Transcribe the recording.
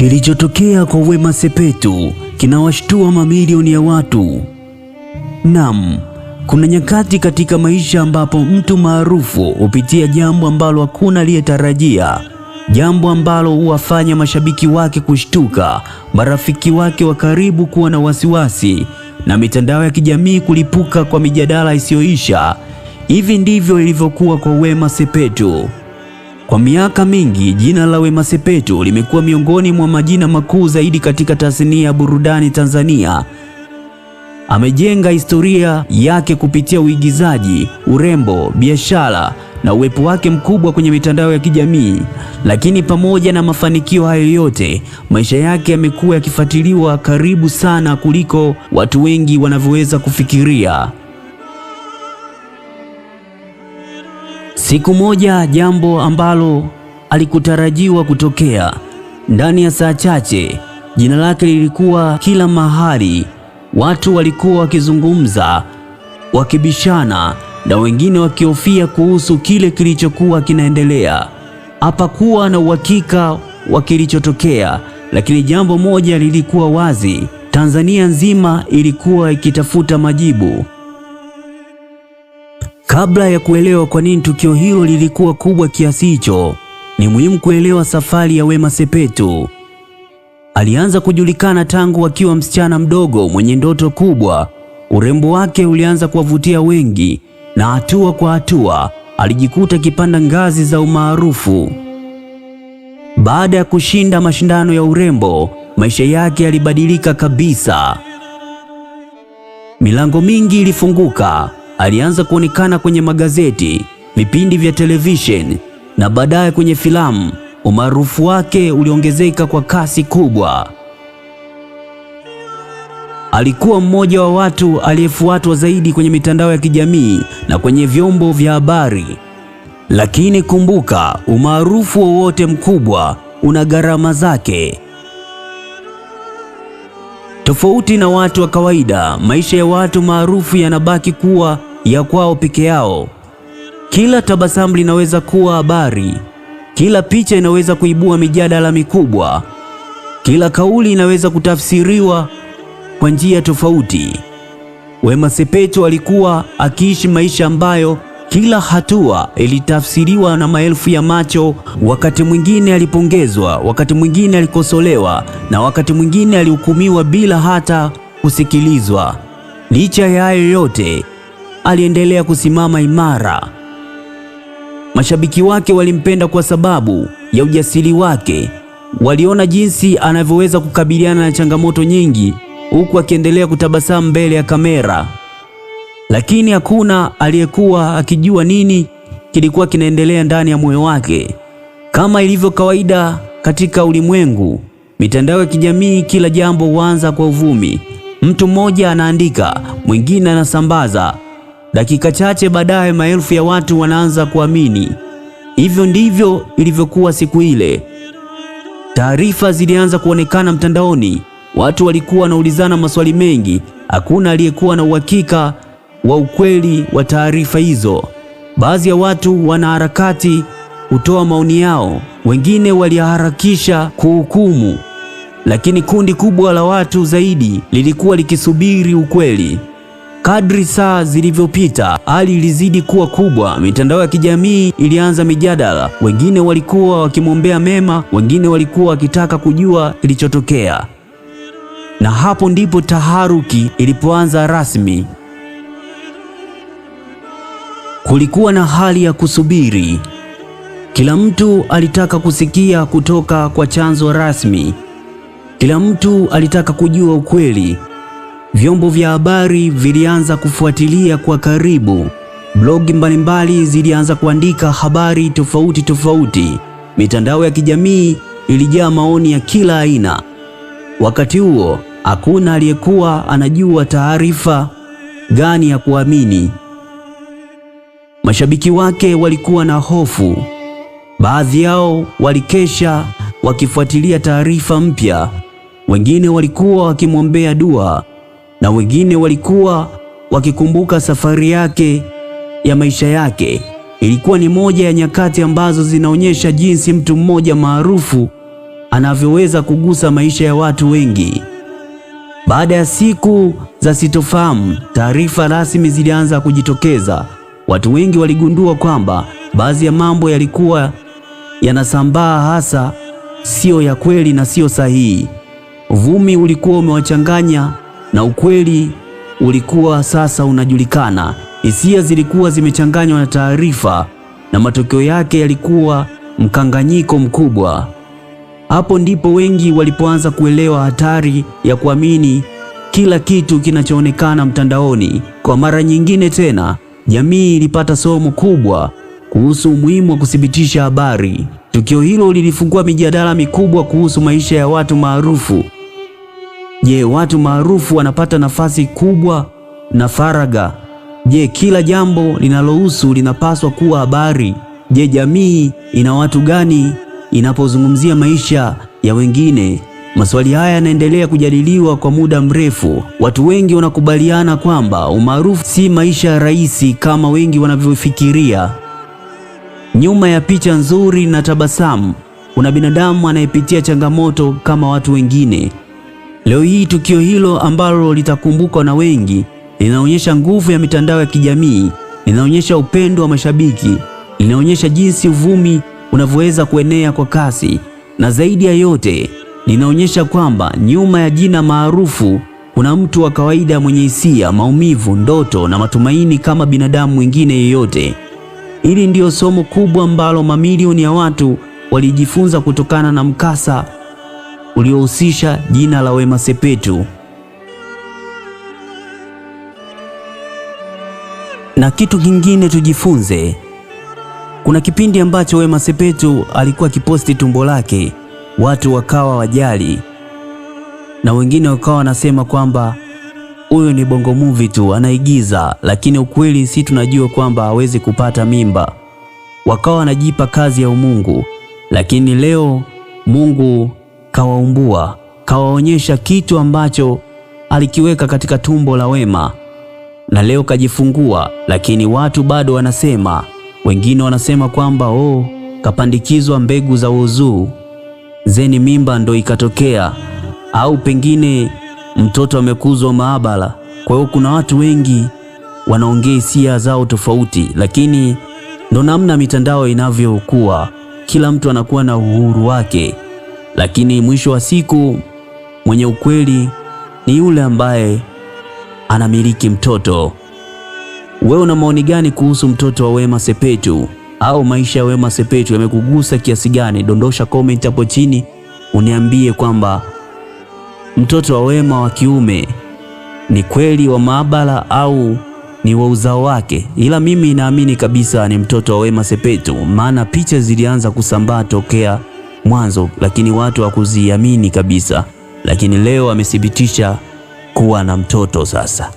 Kilichotokea kwa Wema Sepetu kinawashtua mamilioni ya watu. Naam, kuna nyakati katika maisha ambapo mtu maarufu hupitia jambo ambalo hakuna aliyetarajia, jambo ambalo huwafanya mashabiki wake kushtuka, marafiki wake wa karibu kuwa na wasiwasi, na mitandao ya kijamii kulipuka kwa mijadala isiyoisha. Hivi ndivyo ilivyokuwa kwa Wema Sepetu. Kwa miaka mingi, jina la Wema Sepetu limekuwa miongoni mwa majina makuu zaidi katika tasnia ya burudani Tanzania. Amejenga historia yake kupitia uigizaji, urembo, biashara na uwepo wake mkubwa kwenye mitandao ya kijamii. Lakini pamoja na mafanikio hayo yote, maisha yake yamekuwa yakifuatiliwa karibu sana kuliko watu wengi wanavyoweza kufikiria. Siku moja, jambo ambalo alikutarajiwa kutokea, ndani ya saa chache jina lake lilikuwa kila mahali. Watu walikuwa wakizungumza, wakibishana, na wengine wakihofia kuhusu kile kilichokuwa kinaendelea. Hapakuwa na uhakika wa kilichotokea, lakini jambo moja lilikuwa wazi: Tanzania nzima ilikuwa ikitafuta majibu. Kabla ya kuelewa kwa nini tukio hilo lilikuwa kubwa kiasi hicho, ni muhimu kuelewa safari ya Wema Sepetu. Alianza kujulikana tangu akiwa msichana mdogo mwenye ndoto kubwa. Urembo wake ulianza kuwavutia wengi, na hatua kwa hatua alijikuta akipanda ngazi za umaarufu. Baada ya kushinda mashindano ya urembo, maisha yake yalibadilika kabisa. Milango mingi ilifunguka. Alianza kuonekana kwenye magazeti, vipindi vya television na baadaye kwenye filamu. Umaarufu wake uliongezeka kwa kasi kubwa. Alikuwa mmoja wa watu aliyefuatwa zaidi kwenye mitandao ya kijamii na kwenye vyombo vya habari. Lakini kumbuka, umaarufu wowote mkubwa una gharama zake. Tofauti na watu wa kawaida, maisha ya watu maarufu yanabaki kuwa ya kwao peke yao. Kila tabasamu linaweza kuwa habari, kila picha inaweza kuibua mijadala mikubwa, kila kauli inaweza kutafsiriwa kwa njia tofauti. Wema Sepetu alikuwa akiishi maisha ambayo kila hatua ilitafsiriwa na maelfu ya macho. Wakati mwingine alipongezwa, wakati mwingine alikosolewa, na wakati mwingine alihukumiwa bila hata kusikilizwa. Licha ya hayo yote, aliendelea kusimama imara. Mashabiki wake walimpenda kwa sababu ya ujasiri wake. Waliona jinsi anavyoweza kukabiliana na changamoto nyingi huku akiendelea kutabasamu mbele ya kamera. Lakini hakuna aliyekuwa akijua nini kilikuwa kinaendelea ndani ya moyo wake. Kama ilivyo kawaida katika ulimwengu, mitandao ya kijamii, kila jambo huanza kwa uvumi. Mtu mmoja anaandika, mwingine anasambaza. Dakika chache baadaye, maelfu ya watu wanaanza kuamini. Hivyo ndivyo ilivyokuwa siku ile. Taarifa zilianza kuonekana mtandaoni. Watu walikuwa wanaulizana maswali mengi. Hakuna aliyekuwa na uhakika wa ukweli wa taarifa hizo. Baadhi ya watu wanaharakati kutoa maoni yao, wengine waliharakisha kuhukumu, lakini kundi kubwa la watu zaidi lilikuwa likisubiri ukweli. Kadri saa zilivyopita, hali ilizidi kuwa kubwa. Mitandao ya kijamii ilianza mijadala. Wengine walikuwa wakimwombea mema, wengine walikuwa wakitaka kujua kilichotokea. Na hapo ndipo taharuki ilipoanza rasmi. Kulikuwa na hali ya kusubiri. Kila mtu alitaka kusikia kutoka kwa chanzo rasmi. Kila mtu alitaka kujua ukweli. Vyombo vya habari vilianza kufuatilia kwa karibu. Blogi mbalimbali zilianza kuandika habari tofauti tofauti. Mitandao ya kijamii ilijaa maoni ya kila aina. Wakati huo, hakuna aliyekuwa anajua taarifa gani ya kuamini. Mashabiki wake walikuwa na hofu. Baadhi yao walikesha wakifuatilia taarifa mpya. Wengine walikuwa wakimwombea dua, na wengine walikuwa wakikumbuka safari yake ya maisha yake. Ilikuwa ni moja ya nyakati ambazo zinaonyesha jinsi mtu mmoja maarufu anavyoweza kugusa maisha ya watu wengi. Baada ya siku za sitofahamu, taarifa rasmi zilianza kujitokeza. Watu wengi waligundua kwamba baadhi ya mambo yalikuwa yanasambaa hasa sio ya kweli na sio sahihi. Uvumi ulikuwa umewachanganya na ukweli ulikuwa sasa unajulikana. Hisia zilikuwa zimechanganywa na taarifa na matokeo yake yalikuwa mkanganyiko mkubwa. Hapo ndipo wengi walipoanza kuelewa hatari ya kuamini kila kitu kinachoonekana mtandaoni. Kwa mara nyingine tena, jamii ilipata somo kubwa kuhusu umuhimu wa kuthibitisha habari. Tukio hilo lilifungua mijadala mikubwa kuhusu maisha ya watu maarufu. Je, watu maarufu wanapata nafasi kubwa na faragha? Je, kila jambo linalohusu linapaswa kuwa habari? Je, jamii ina watu gani inapozungumzia maisha ya wengine? Maswali haya yanaendelea kujadiliwa kwa muda mrefu. Watu wengi wanakubaliana kwamba umaarufu si maisha rahisi kama wengi wanavyofikiria. Nyuma ya picha nzuri na tabasamu, kuna binadamu anayepitia changamoto kama watu wengine. Leo hii tukio hilo ambalo litakumbukwa na wengi linaonyesha nguvu ya mitandao ya kijamii, linaonyesha upendo wa mashabiki, linaonyesha jinsi uvumi unavyoweza kuenea kwa kasi, na zaidi ya yote linaonyesha kwamba nyuma ya jina maarufu kuna mtu wa kawaida mwenye hisia, maumivu, ndoto na matumaini kama binadamu mwingine yeyote. Hili ndio somo kubwa ambalo mamilioni ya watu walijifunza kutokana na mkasa uliohusisha jina la Wema Sepetu. Na kitu kingine tujifunze. Kuna kipindi ambacho Wema Sepetu alikuwa akiposti tumbo lake, watu wakawa wajali, na wengine wakawa wanasema kwamba huyu ni bongo movie tu, anaigiza, lakini ukweli si tunajua kwamba hawezi kupata mimba. Wakawa wanajipa kazi ya umungu, lakini leo Mungu kawaumbua, kawaonyesha kitu ambacho alikiweka katika tumbo la Wema, na leo kajifungua, lakini watu bado wanasema, wengine wanasema kwamba kapandikizwa mbegu za uzuu, zeni mimba ndo ikatokea, au pengine mtoto amekuzwa maabara. Kwa hiyo kuna watu wengi wanaongea hisia zao tofauti, lakini ndo namna mitandao inavyokuwa, kila mtu anakuwa na uhuru wake, lakini mwisho wa siku mwenye ukweli ni yule ambaye anamiliki mtoto. Wewe una maoni gani kuhusu mtoto wa Wema Sepetu, au maisha ya Wema Sepetu yamekugusa kiasi gani? Dondosha comment hapo chini uniambie kwamba mtoto wa Wema wa kiume ni kweli wa maabara au ni wa uzao wake. Ila mimi naamini kabisa ni mtoto wa Wema Sepetu, maana picha zilianza kusambaa tokea mwanzo, lakini watu hawakuziamini kabisa, lakini leo amethibitisha kuwa na mtoto sasa.